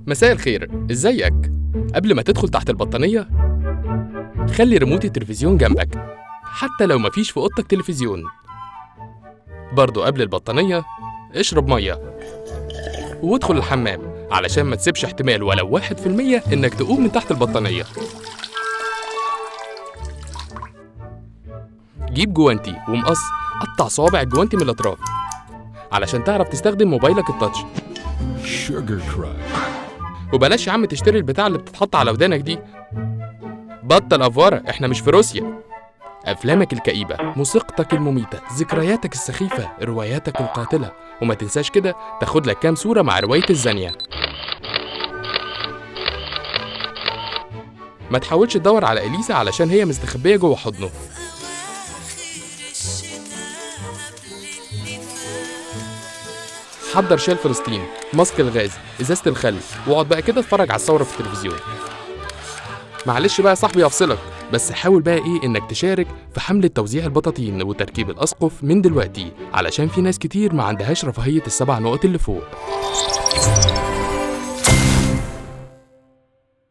مساء الخير، ازيك؟ قبل ما تدخل تحت البطانية خلي ريموت التلفزيون جنبك حتى لو مفيش في اوضتك تلفزيون. برضو قبل البطانية اشرب مية وادخل الحمام علشان ما تسيبش احتمال ولو 1% انك تقوم من تحت البطانية. جيب جوانتي ومقص، قطع صوابع الجوانتي من الاطراف علشان تعرف تستخدم موبايلك التاتش. وبلاش يا عم تشتري البتاع اللي بتتحط على ودانك دي. بطل افوره، احنا مش في روسيا. افلامك الكئيبه، موسيقتك المميته، ذكرياتك السخيفه، رواياتك القاتله، وما تنساش كده تاخد لك كام صوره مع روايه الزانيه. ما تحاولش تدور على اليسا علشان هي مستخبيه جوه حضنه. حضر شال فلسطين، ماسك الغاز، ازازه الخل، واقعد بقى كده اتفرج على الثوره في التلفزيون. معلش بقى يا صاحبي افصلك، بس حاول بقى انك تشارك في حملة توزيع البطاطين وتركيب الاسقف من دلوقتي، علشان في ناس كتير ما عندهاش رفاهية ال7 نقط اللي فوق.